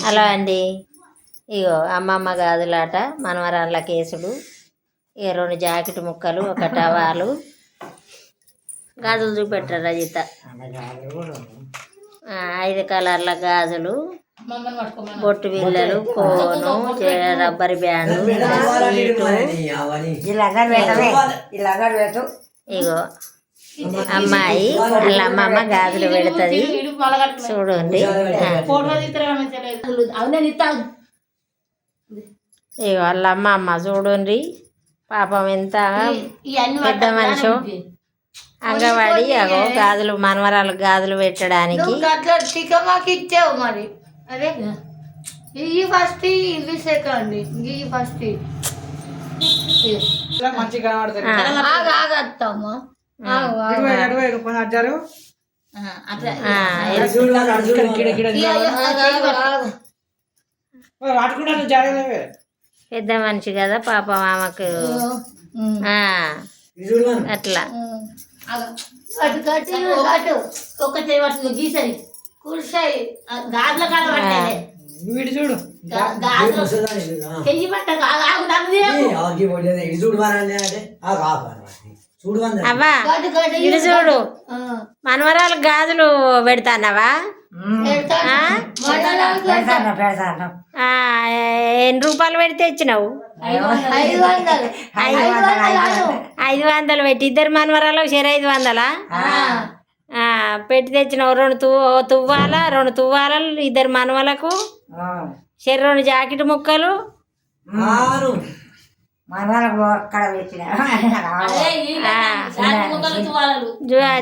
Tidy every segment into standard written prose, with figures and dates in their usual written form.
Hello అండి. ఇగో అమ్మమ్మ గాజులాట, మనవరాళ్ళ కేసులు, ఇక 2 జాకెట్ ముక్కలు, ఒక టవాలు, గాజులు చూపెట్టారు రజిత. 5 కలర్ల గాజులు, బొట్టు బిళ్ళలు, కోను, రబ్బర్ బ్యాండు, ఇగో అమ్మాయి వాళ్ళ అమ్మమ్మ గాజులు పెడుతుంది చూడండి. ఇగో వాళ్ళ అమ్మమ్మ చూడండి, పాపం ఎంత పెద్ద మనిషి. అంగవాడి అగో గాజులు, మనవరాలు గాజులు పెట్టడానికి. ఇచ్చావు మరి అదే ఈ ఫస్ట్ ఇది సెకండ్ ఈ ఫస్ట్ మంచిగా ఆగత్తమ్మా. పెద్ద మనిషి కదా పాపం ఆమెకు అట్లా గీసాయి కూర్చాయి గాజుల కాడ పట్టాయి. చూడు అవ్వా ఇటు చూడు, మనవరాలు గాజులు పెడతానవా? ఎన్ని రూపాయలు పెడితే ఇచ్చినావు? 500 పెట్టి ఇద్దరు మనవరాలు సరే 500 పెట్టి తెచ్చినావు. 2 తువ్వాల 2 తువ్వాలలు ఇద్దరు మనవలకు, సరే 2 జాకెట్ ముక్కలు,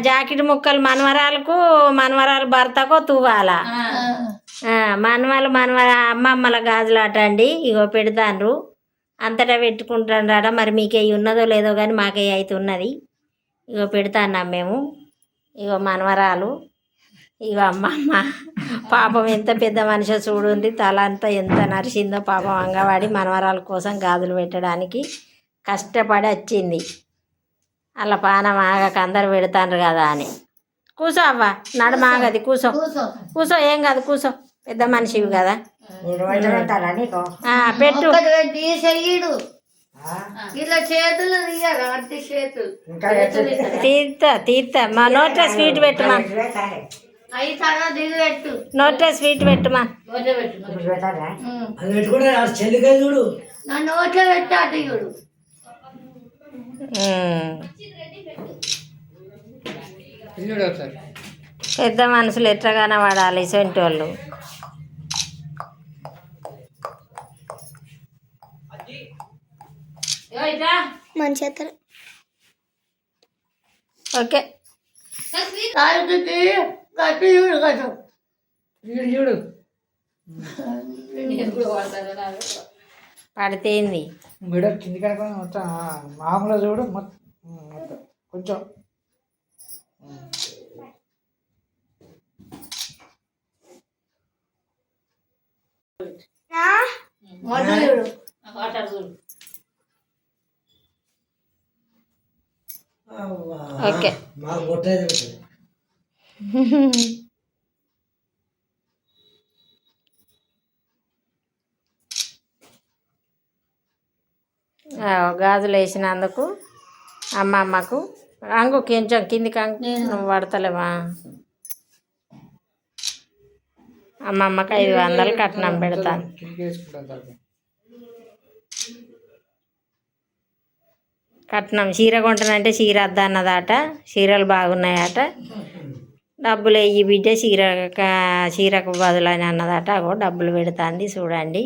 జాకెట్ ముక్కలు మనవరాలకు, మనవరాలు భర్తకు తువ్వాల. అమ్మమ్మల గాజులాట అండి. ఇగో పెడతాండ్రు, అంతటా పెట్టుకుంటాడ. మరి మీకే ఉన్నదో లేదో కానీ మాకే అయితే ఉన్నది. ఇగో పెడతాన్నాం మేము. ఇగో మనవరాలు, ఇగో అమ్మమ్మ పాపం ఎంత పెద్ద మనిషి చూడండి, తల అంతా ఎంత నరిసిందో పాపం. అంగవాడి మనవరాల కోసం గాజులు పెట్టడానికి కష్టపడి వచ్చింది. అలా పానం ఆగక అందరు పెడతాండ్రు కదా అని. కూసో అవ్వ, నడమాగది, కూసో కూసో, ఏం కాదు కూసో, పెద్ద మనిషివి కదా. పెట్టు తీర్త మా నోట్లో స్వీట్ పెట్టుమా, నోట్లో స్వీట్ పెట్టుమా. నోట్లో పెట్టాడు చూడు. పెద్ద మనుషులు ఎట్లగానే వాడాలి ఇసొంటి వాళ్ళు. ఓకే చూడు పడితేంది బిడ కింది కనుక మొత్తం మామూలుగా చూడు, మొత్తం కొంచెం ఓకే. గాజులు వేసినందుకు అమ్మమ్మకు అంగు కొంచెం కిందికి అంగు, నువ్వు పడతలేవా? అమ్మమ్మకి 500 కట్నం పెడతాను. కట్నం చీర కొంటానంటే చీర అద్దన్నదాట, చీరలు బాగున్నాయట, డబ్బులు వెయ్యి బిడ్డ చీరకు బదులని అన్నదాట. అగో డబ్బులు పెడుతుంది చూడండి.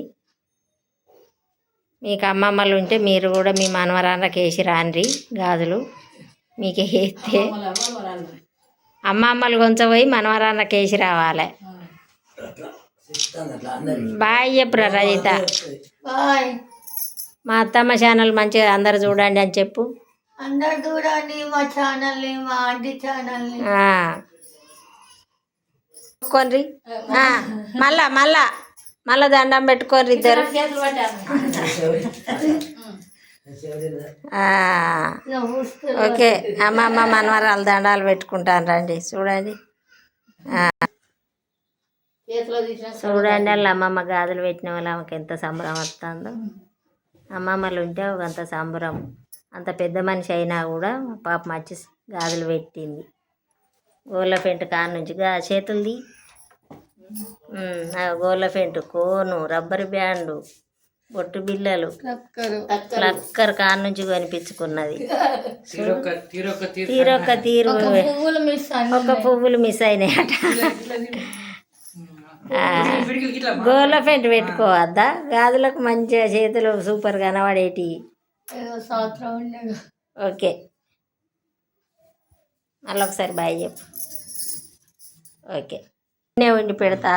మీకు అమ్మమ్మలు ఉంటే మీరు కూడా మీ మనవరాళ్ళకి వేసి రాండ్రి గాజులు. మీకు వేస్తే అమ్మమ్మలు కొంచెం పోయి మనవరాళ్ళకి వేసి రావాలి. బాయ్ చెప్పురా రజిత. మా అత్తమ్మ ఛానల్ మంచిగా అందరు చూడండి అని చెప్పు. అందరు చూడండి మా ఛానల్ని, మా ఆంటీ ఛానల్ని. కొన్రి మళ్ళా మళ్ళా మళ్ళా దండం పెట్టుకోర్రి ఇద్దరు. ఓకే. అమ్మమ్మ మనవరాలు దండాలు పెట్టుకుంటాను రండి చూడండి. చేతిలో తీసిన చూడండి వాళ్ళ అమ్మమ్మ గాజులు పెట్టిన వాళ్ళు ఆమెకి ఎంత సంబరం వస్తుందో. అమ్మమ్మలు ఉంటే అంత సంబరం. అంత పెద్ద మనిషి అయినా కూడా పాప మంచి గాజులు పెట్టింది. గోళ్ళ పెంట కాడ నుంచి చేతులది గోళ్ళ పెంటు, కోను, రబ్బర్ బ్యాండు, బొట్టు బిళ్ళలు, లక్కర్ కాడ నుంచి కనిపించుకున్నది. తీరొక్క తీరు పువ్వులు మిస్ ఒక పువ్వులు మిస్ అయినాయట. గోళ్ళ పెంట పెట్టుకోవద్దా? గాజులకు మంచిగా చేతులు సూపర్ కనబడేటి. సంవత్సరం ఉండే ఓకే, మళ్ళీ ఒకసారి బాయ్ చెప్పు. ఓకే, నేను వండి పెడతా.